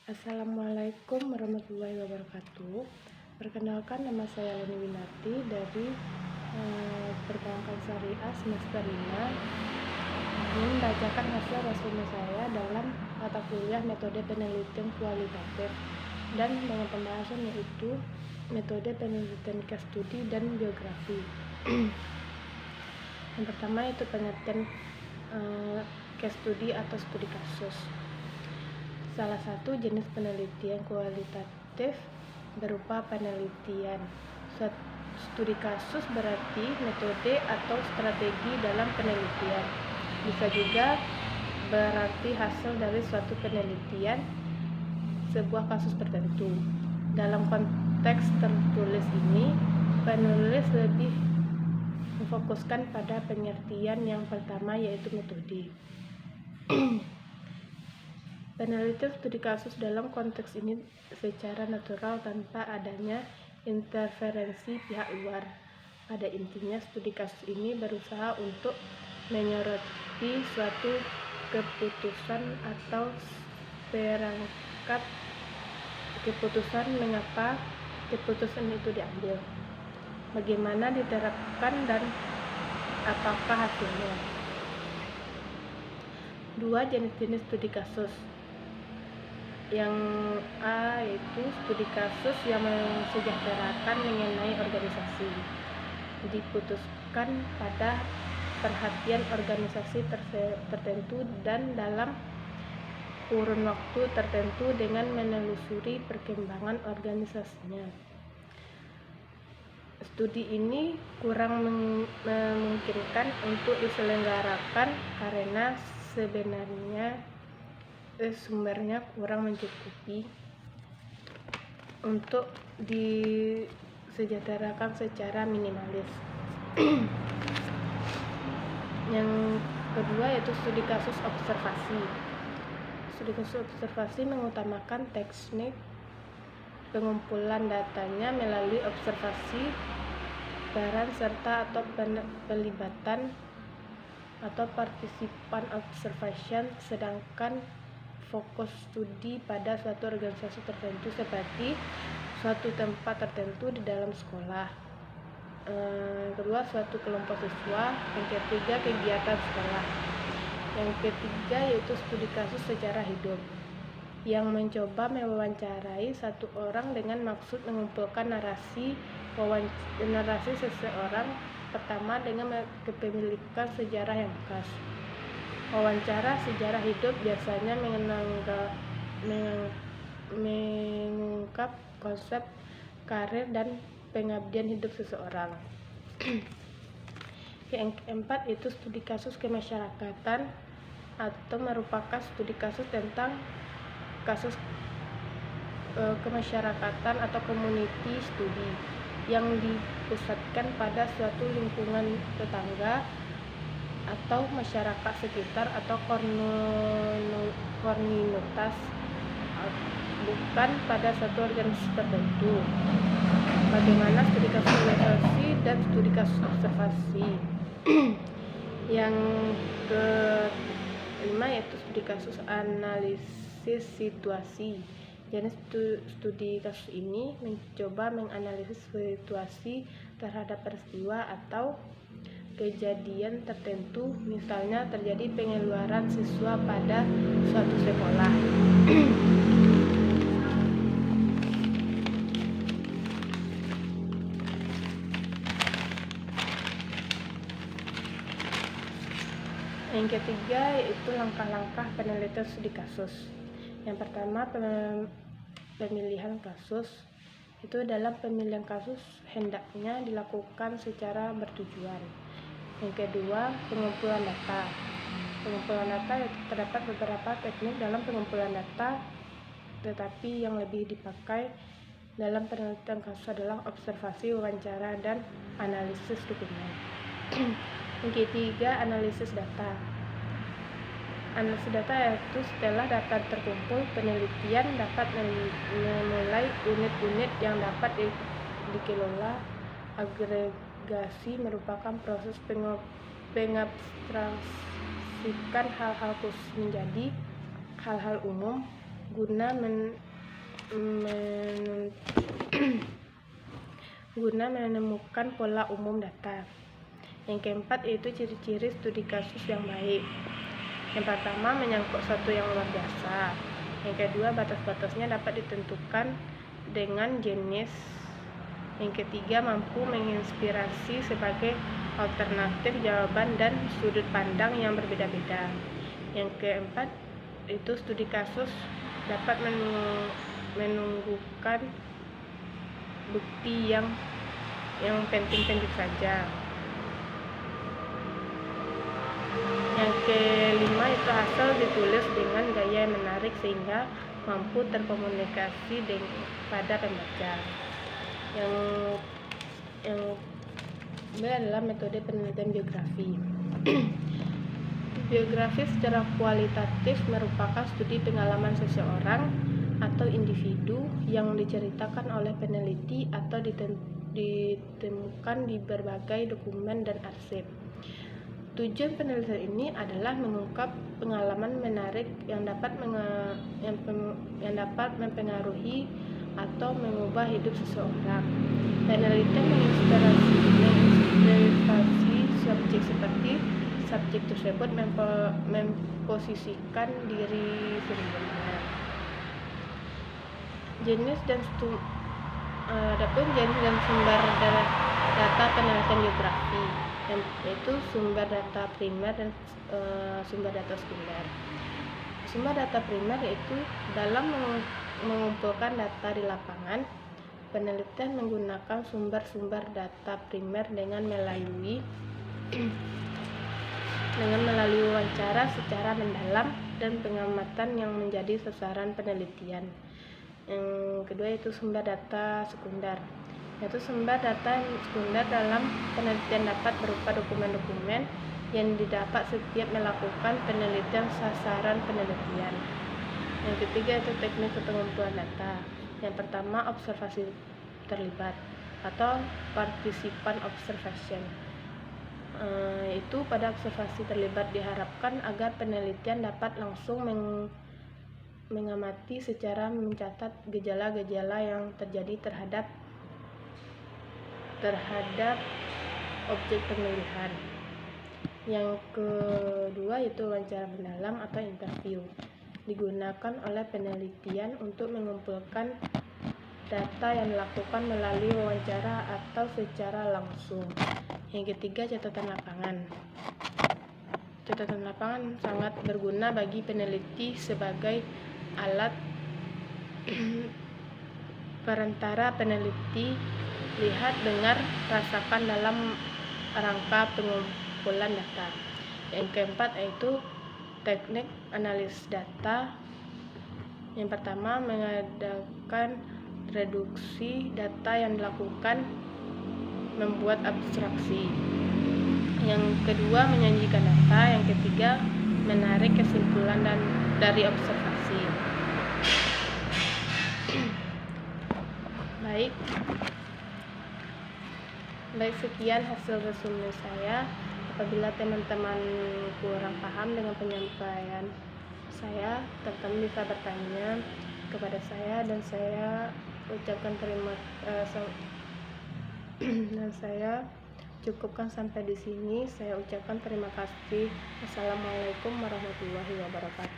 Assalamualaikum warahmatullahi wabarakatuh. Perkenalkan, nama saya Leni Winarti dari Perbankan Syariah semester 5. Ini membacakan hasil resume saya dalam mata kuliah metode penelitian kualitatif dan dengan pembahasan yaitu metode penelitian case study dan biografi. Yang pertama itu penelitian case study atau studi kasus. Salah satu jenis penelitian kualitatif berupa penelitian. Studi kasus berarti metode atau strategi dalam penelitian. Bisa juga berarti hasil dari suatu penelitian sebuah kasus tertentu. Dalam konteks tertulis ini, penulis lebih memfokuskan pada pengertian yang pertama yaitu metode. Penelitian studi kasus dalam konteks ini secara natural tanpa adanya interferensi pihak luar. Pada intinya, studi kasus ini berusaha untuk menyoroti suatu keputusan atau perangkat keputusan, mengapa keputusan itu diambil, bagaimana diterapkan, dan apakah hasilnya. Dua jenis studi kasus. Yang A yaitu studi kasus yang mensejahterakan mengenai organisasi, diputuskan pada perhatian organisasi tertentu dan dalam kurun waktu tertentu dengan menelusuri perkembangan organisasinya. Studi ini kurang memungkinkan untuk diselenggarakan karena sebenarnya sumbernya kurang mencukupi untuk disejahterakan secara minimalis. Yang kedua yaitu studi kasus observasi. Studi kasus observasi mengutamakan teknik pengumpulan datanya melalui observasi peran serta atau pelibatan atau partisipan observation, sedangkan fokus studi pada suatu organisasi tertentu seperti suatu tempat tertentu di dalam sekolah. Yang kedua, suatu kelompok siswa. Yang ketiga, kegiatan sekolah. Yang ketiga yaitu studi kasus secara hidup, yang mencoba mewawancarai satu orang dengan maksud mengumpulkan narasi seseorang. Pertama, dengan kepemilikan sejarah yang khas. Wawancara sejarah hidup biasanya mengungkap konsep karir dan pengabdian hidup seseorang. Yang keempat itu studi kasus kemasyarakatan, atau merupakan studi kasus tentang kasus kemasyarakatan atau community study yang dipusatkan pada suatu lingkungan tetangga atau masyarakat sekitar atau komunitas, bukan pada satu organisasi tertentu. Bagaimana studi kasus organisasi dan studi kasus observasi. Yang kelima yaitu studi kasus analisis situasi. Jenis studi kasus ini mencoba menganalisis situasi terhadap peristiwa atau kejadian tertentu, misalnya terjadi pengeluaran siswa pada suatu sekolah. Yang ketiga yaitu langkah-langkah penelitian studi kasus. Yang pertama, pemilihan kasus. Itu dalam pemilihan kasus hendaknya dilakukan secara bertujuan. Yang kedua, pengumpulan data. Pengumpulan data terdapat beberapa teknik dalam pengumpulan data, tetapi yang lebih dipakai dalam penelitian kasus adalah observasi, wawancara, dan analisis dokumen. Yang ketiga, analisis data. Analisis data yaitu setelah data terkumpul, penelitian dapat memulai unit-unit yang dapat dikelola. Agregasi merupakan proses mengabstraksikan hal-hal khusus menjadi hal-hal umum guna men- men- guna menemukan pola umum data. Yang keempat yaitu ciri-ciri studi kasus yang baik. Yang pertama, menyangkut suatu yang luar biasa. Yang kedua, batas-batasnya dapat ditentukan dengan jenis. Yang ketiga, mampu menginspirasi sebagai alternatif jawaban dan sudut pandang yang berbeda-beda. Yang keempat, itu studi kasus dapat menunggukan bukti yang penting-penting saja. Yang kelima itu hasil ditulis dengan gaya yang menarik sehingga mampu terkomunikasi pada pembaca. Yang kedua adalah metode penelitian biografi. Biografi secara kualitatif merupakan studi pengalaman seseorang atau individu yang diceritakan oleh peneliti atau ditemukan di berbagai dokumen dan arsip. Tujuan penelitian ini adalah mengungkap pengalaman menarik yang dapat mempengaruhi atau mengubah hidup seseorang. Penelitian menginspirasi subjek seperti subjek tersebut memposisikan diri sendirinya. Jenis dan sumber data penelitian biografi, yaitu sumber data primer dan sumber data sekunder. Sumber data primer yaitu dalam mengumpulkan data di lapangan. Penelitian menggunakan sumber-sumber data primer dengan melalui wawancara secara mendalam dan pengamatan yang menjadi sasaran penelitian. Yang kedua itu sumber data sekunder, yaitu sumber data sekunder dalam penelitian dapat berupa dokumen-dokumen yang didapat setiap melakukan penelitian sasaran penelitian. Yang ketiga itu teknik pengumpulan data. Yang pertama, observasi terlibat atau participant observation. Itu pada observasi terlibat diharapkan agar penelitian dapat langsung mengamati secara mencatat gejala-gejala yang terjadi terhadap objek pemilihan. Yang kedua itu wawancara mendalam atau interview. Digunakan oleh penelitian untuk mengumpulkan data yang dilakukan melalui wawancara atau secara langsung. Yang ketiga, catatan lapangan. Catatan lapangan sangat berguna bagi peneliti sebagai alat perantara peneliti lihat, dengar, rasakan dalam rangka pengumpulan data. Yang keempat yaitu teknik analisis data. Yang pertama, mengadakan reduksi data yang dilakukan membuat abstraksi. Yang kedua, menyajikan data. Yang ketiga, menarik kesimpulan dari observasi. Baik, sekian hasil resume saya. Apabila teman-teman kurang paham dengan penyampaian saya, teman-teman bisa bertanya kepada saya dan saya ucapkan dan saya cukupkan sampai di sini. Saya ucapkan terima kasih. Wassalamualaikum warahmatullahi wabarakatuh.